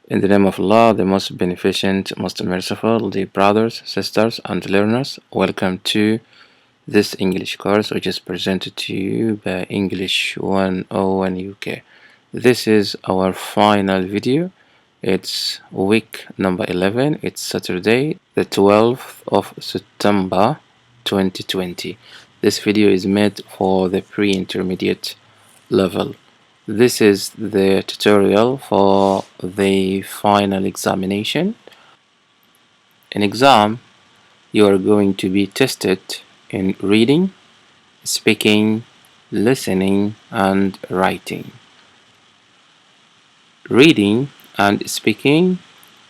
In the name of Allah, the most beneficent, most merciful, dear brothers, sisters, and learners, welcome to this English course which is presented to you by English 101 UK. This is our final video. It's week number 11. It's Saturday, the 12th of September 2020. This video is made for the pre-intermediate level. This is the tutorial for the final examination. In exam, you are going to be tested in reading, speaking, listening, and writing. Reading and speaking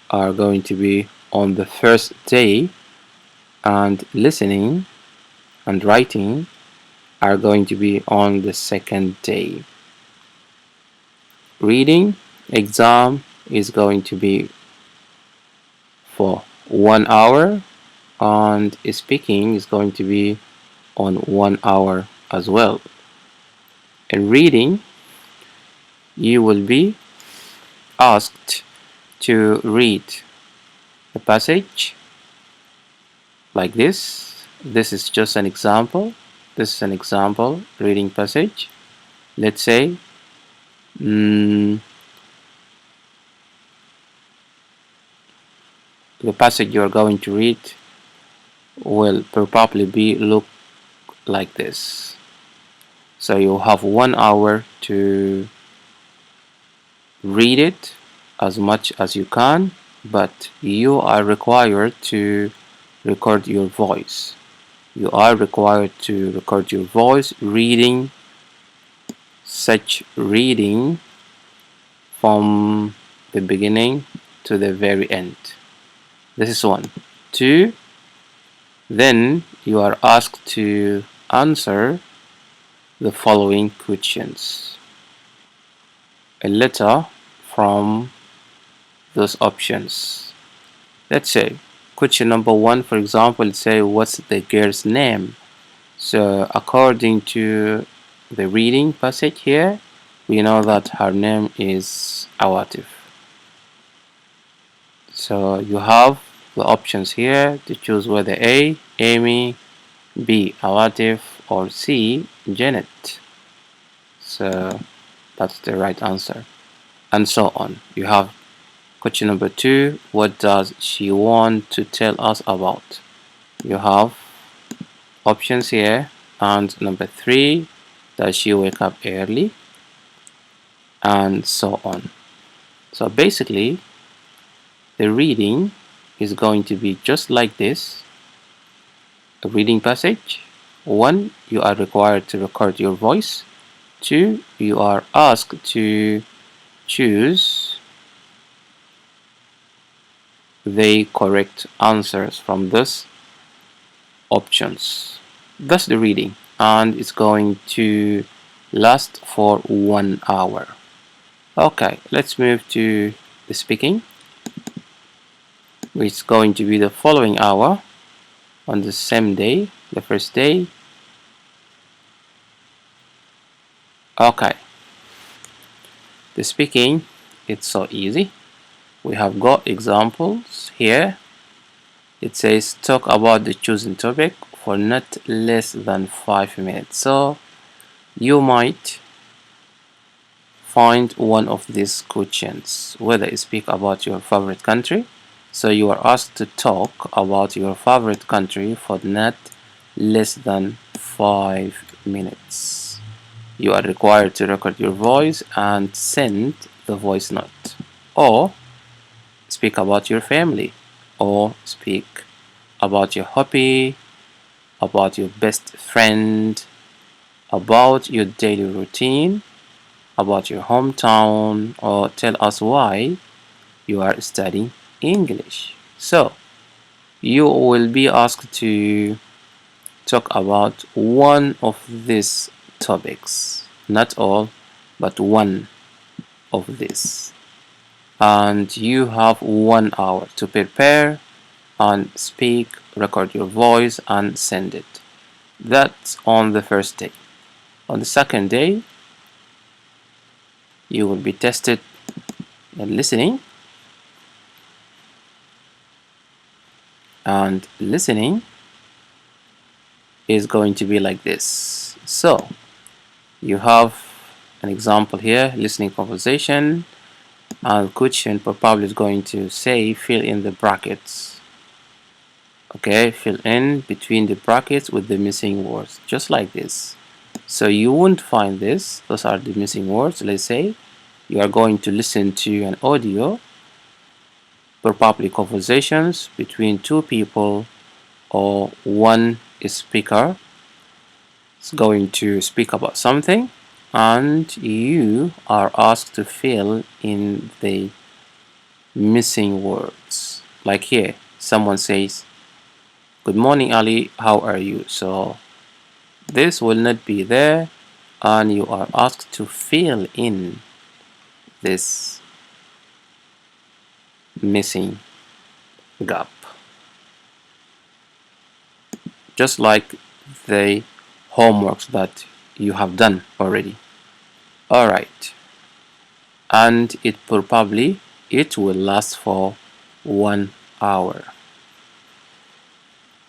are going to be on the first day, and listening and writing are going to be on the second day. Reading exam is going to be for 1 hour, and speaking is going to be on 1 hour as well. In reading, you will be asked to read a passage like this. This is just an example. This is an example reading passage. Let's say the passage you're going to read will probably be look like this. So you have 1 hour to read it as much as you can, but you are required to record your voice. You are required to record your voice reading such reading from the beginning to the very end. This is 1. 2. Then you are asked to answer the following questions. A letter from those options. Let's say question number 1, for example, let's say what's the girl's name? So according to the reading passage here, we know that her name is Awatif. So you have the options here to choose whether A, Amy, B, Awatif, or C, Janet. So that's the right answer, and so on. You have question number 2, what does she want to tell us about? You have options here. And number 3, does she wake up early? And so on. So basically, the reading is going to be just like this. A reading passage. 1, you are required to record your voice. 2, you are asked to choose the correct answers from these options. That's the reading, and it's going to last for 1 hour. Okay, let's move to the speaking, which is going to be the following hour on the same day, the first day. Okay, the speaking, it's so easy. We have got examples here. It says talk about the chosen topic for not less than 5 minutes. So you might find one of these questions, whether you speak about your favorite country. So you are asked to talk about your favorite country for not less than 5 minutes. You are required to record your voice and send the voice note, or speak about your family, or speak about your hobby, about your best friend, about your daily routine, about your hometown, or tell us why you are studying English. So you will be asked to talk about one of these topics, not all, but one of these, and you have 1 hour to prepare and speak, record your voice, and send it. That's on the first day. On the second day, you will be tested in listening, and listening is going to be like this. So you have an example here, listening conversation, and question probably is going to say fill in the brackets. Okay, fill in between the brackets with the missing words, just like this. So you won't find this, those are the missing words. Let's say you are going to listen to an audio, probably conversations between two people or one speaker is going to speak about something, and you are asked to fill in the missing words. Like here, someone says, "Good morning, Ali, how are you?" So this will not be there, and you are asked to fill in this missing gap, just like the homeworks that you have done already. Alright, and it will last for 1 hour,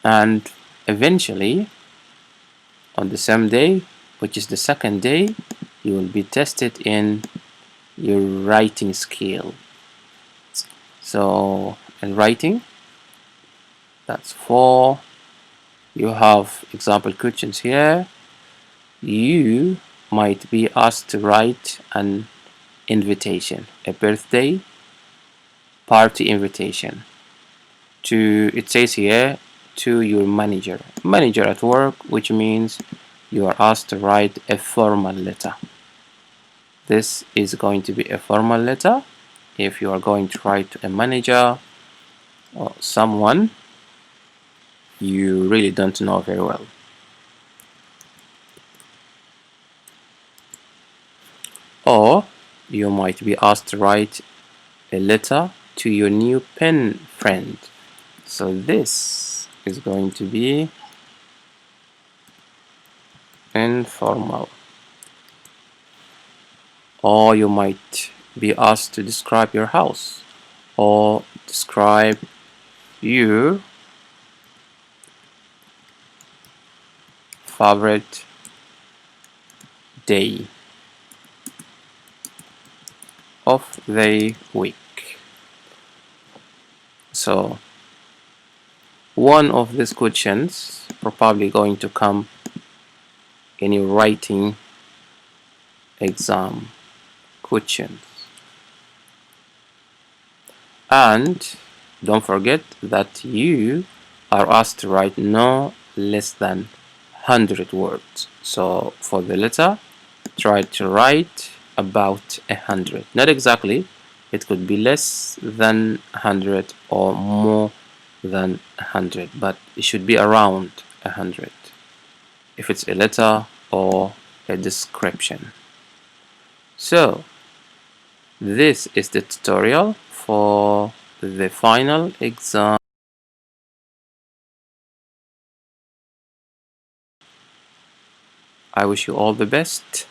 and eventually on the same day, which is the second day, you will be tested in your writing skill. So in writing, that's 4. You have example questions here. You might be asked to write an invitation, a birthday party invitation to, it says here, to your manager at work, which means you are asked to write a formal letter. This is going to be a formal letter if you are going to write to a manager or someone you really don't know very well. Or you might be asked to write a letter to your new pen friend. So this is going to be informal. Or you might be asked to describe your house or describe your favorite day of the week. So one of these questions probably going to come in your writing exam questions. And don't forget that you are asked to write no less than 100 words. So for the letter, try to write about 100. Not exactly, it could be less than 100 or more than 100, but it should be around 100 if it's a letter or a description. So this is the tutorial for the final exam. I wish you all the best.